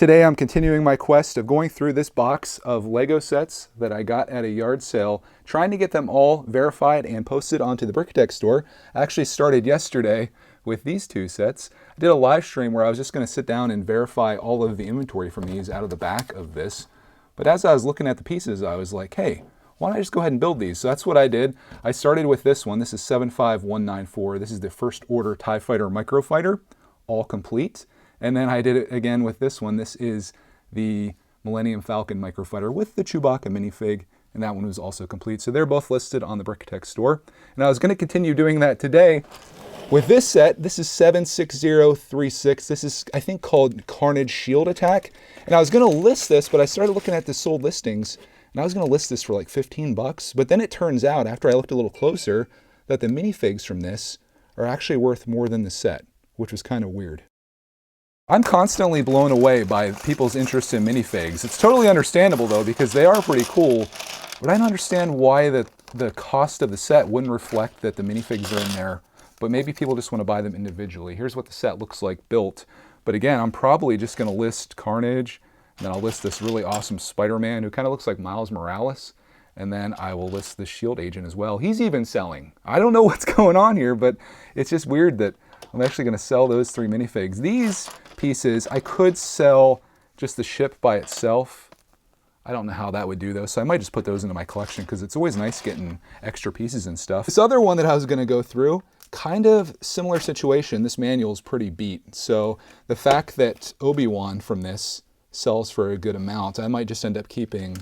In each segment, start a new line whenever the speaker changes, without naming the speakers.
Today I'm continuing my quest of going through this box of Lego sets that I got at a yard sale, trying to get them all verified and posted onto the Brickitect store. I actually started yesterday with these two sets. I did a live stream where I was just going to sit down and verify all of the inventory from these out of the back of this. But as I was looking at the pieces, I was like, hey, why don't I just go ahead and build these? So that's what I did. I started with this one. This is 75194. This is the first order TIE Fighter Microfighter, all complete. And then I did it again with this one. This is the Millennium Falcon Microfighter with the Chewbacca minifig, and that one was also complete. So they're both listed on the Brickitect store. And I was going to continue doing that today with this set. This is 76036. This is, I think, called Carnage Shield Attack. And I was going to list this, but I started looking at the sold listings, and I was going to list this for like 15 bucks. But then it turns out, after I looked a little closer, that the minifigs from this are actually worth more than the set, which was kind of weird. I'm constantly blown away by people's interest in minifigs. It's totally understandable though, because they are pretty cool, but I don't understand why the cost of the set wouldn't reflect that the minifigs are in there, but maybe people just want to buy them individually. Here's what the set looks like built. But again, I'm probably just going to list Carnage, and then I'll list this really awesome Spider-Man who kind of looks like Miles Morales, and then I will list the Shield Agent as well. He's even selling. I don't know what's going on here, but it's just weird that I'm actually going to sell those three minifigs. These pieces, I could sell just the ship by itself. I don't know how that would do though, so I might just put those into my collection because it's always nice getting extra pieces and stuff. This other one that I was going to go through, kind of similar situation. This manual is pretty beat, so the fact that Obi-Wan from this sells for a good amount, I might just end up keeping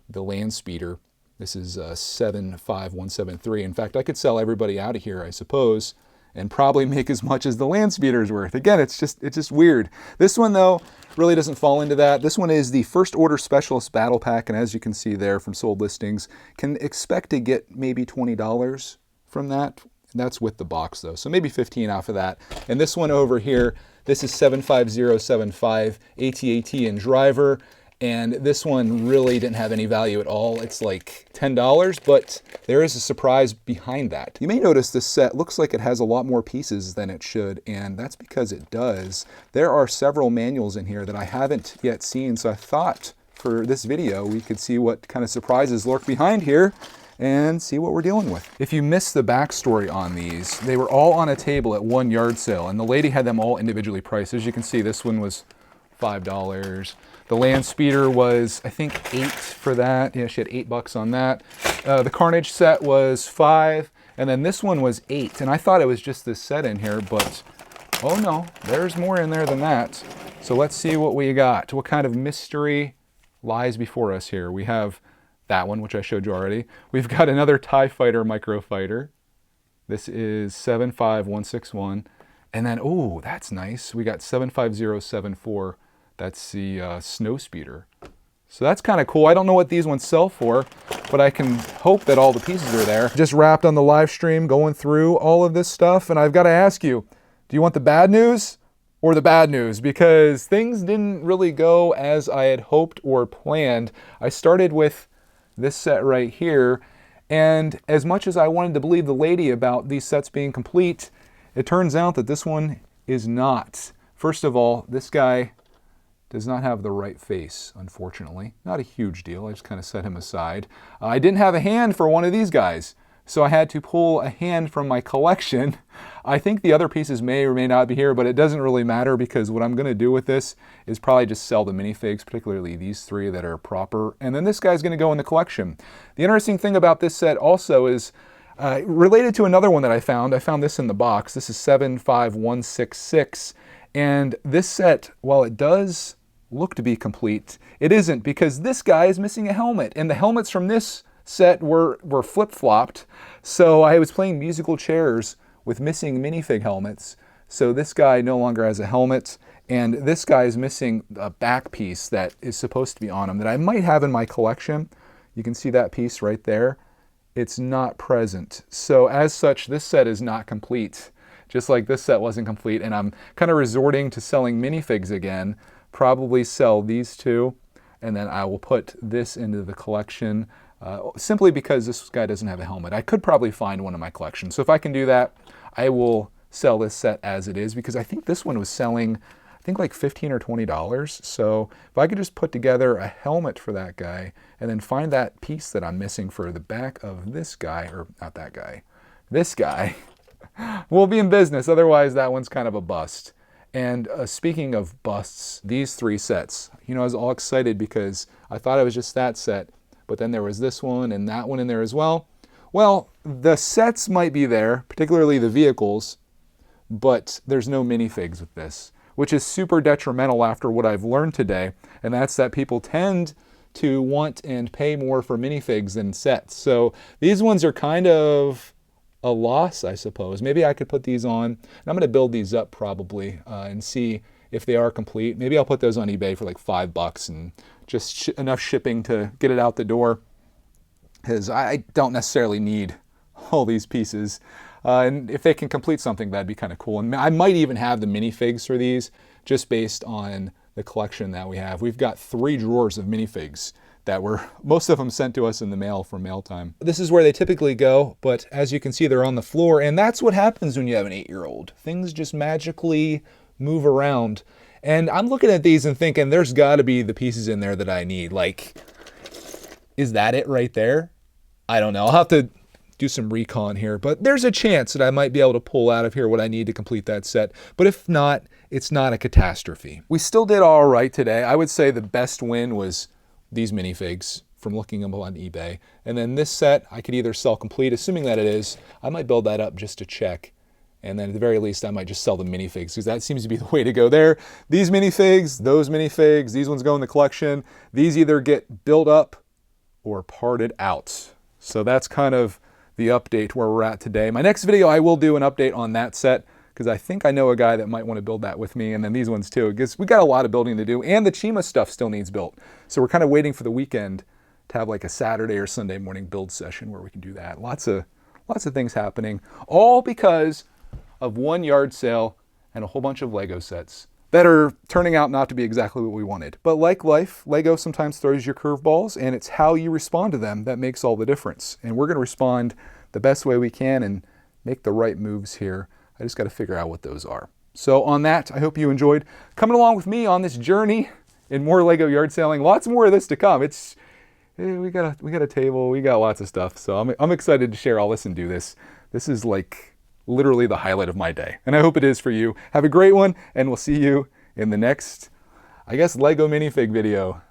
the land speeder. This is 75173. In fact, I could sell everybody out of here, I suppose, and probably make as much as the land speeder is worth. Again, it's just weird. This one though really doesn't fall into that. This one is the First Order Specialist Battle Pack, and as you can see there from sold listings, can expect to get maybe $20 from that. That's with the box though, so maybe 15 off of that. And this one over here, this is 75075 AT-AT and driver. And this one really didn't have any value at all. It's like $10, but there is a surprise behind that. You may notice this set looks like it has a lot more pieces than it should, and that's because it does. There are several manuals in here that I haven't yet seen, so I thought for this video we could see what kind of surprises lurk behind here and see what we're dealing with. If you missed the backstory on these, they were all on a table at one yard sale, and the lady had them all individually priced. As you can see, this one was $5. The land speeder was, I think, $8 for that. Yeah, she had $8 on that. The Carnage set was $5, and then this one was $8. And I thought it was just this set in here, but oh no, there's more in there than that. So let's see what we got. What kind of mystery lies before us here? We have that one, which I showed you already. We've got another TIE Fighter Microfighter. This is 75161. And then, oh, that's nice. We got 75074. That's the snow speeder. So that's kind of cool. I don't know what these ones sell for, but I can hope that all the pieces are there. Just wrapped on the live stream going through all of this stuff, and I've got to ask you, do you want the bad news or the bad news? Because things didn't really go as I had hoped or planned. I started with this set right here, and as much as I wanted to believe the lady about these sets being complete, it turns out that this one is not. First of all, this guy does not have the right face, unfortunately. Not a huge deal, I just kind of set him aside. I didn't have a hand for one of these guys, so I had to pull a hand from my collection. I think the other pieces may or may not be here, but it doesn't really matter because what I'm gonna do with this is probably just sell the minifigs, particularly these three that are proper, and then this guy's gonna go in the collection. The interesting thing about this set also is related to another one that I found this in the box. This is 75166, and this set, while it does look to be complete, it isn't, because this guy is missing a helmet, and the helmets from this set were flip-flopped. So I was playing musical chairs with missing minifig helmets. So this guy no longer has a helmet, and this guy is missing a back piece that is supposed to be on him that I might have in my collection. You can see that piece right there. It's not present. So as such, this set is not complete, just like this set wasn't complete, and I'm kind of resorting to selling minifigs again. Probably sell these two, and then I will put this into the collection simply because this guy doesn't have a helmet. I could probably find one in my collection. So if I can do that, I will sell this set as it is, because I think this one was selling think like $15 or $20. So if I could just put together a helmet for that guy and then find that piece that I'm missing for the back of this guy, or not that guy, this guy, we'll be in business. Otherwise, that one's kind of a bust. And speaking of busts, these 3 sets, you know, I was all excited because I thought it was just that set, but then there was this one and that one in there as well. Well, the sets might be there, particularly the vehicles, but there's no minifigs with this, which is super detrimental after what I've learned today, and that's that people tend to want and pay more for minifigs than sets. So these ones are kind of a loss, I suppose. Maybe I could put these on, and I'm going to build these up probably and see if they are complete. Maybe I'll put those on eBay for like $5 and just enough shipping to get it out the door, because I don't necessarily need all these pieces. And if they can complete something, that'd be kind of cool. And I might even have the minifigs for these, just based on the collection that we have. We've got 3 drawers of minifigs that were, most of them sent to us in the mail from mail time. This is where they typically go, but as you can see, they're on the floor, and that's what happens when you have an 8-year-old. Things just magically move around. And I'm looking at these and thinking, there's gotta be the pieces in there that I need. Like, is that it right there? I don't know. I'll have to do some recon here, but there's a chance that I might be able to pull out of here what I need to complete that set. But if not, it's not a catastrophe. We still did all right today. I would say the best win was these minifigs from looking them on eBay. And then this set, I could either sell complete, assuming that it is. I might build that up just to check. And then at the very least, I might just sell the minifigs, because that seems to be the way to go there. These minifigs, those minifigs, these ones go in the collection. These either get built up or parted out. So that's kind of the update where we're at today. My next video, I will do an update on that set, because I think I know a guy that might want to build that with me, and then these ones too, because we got a lot of building to do, and the Chima stuff still needs built. So we're kind of waiting for the weekend to have like a Saturday or Sunday morning build session where we can do that. Lots of things happening, all because of one yard sale and a whole bunch of Lego sets that are turning out not to be exactly what we wanted. But like life, Lego sometimes throws you curveballs, and it's how you respond to them that makes all the difference. And we're going to respond the best way we can and make the right moves here. I just got to figure out what those are. So on that, I hope you enjoyed coming along with me on this journey in more Lego yard selling. Lots more of this to come. We got a table, we got lots of stuff. So I'm excited to share all this and do this. This is like literally the highlight of my day, and I hope it is for you. Have a great one, and we'll see you in the next, I guess, Lego minifig video.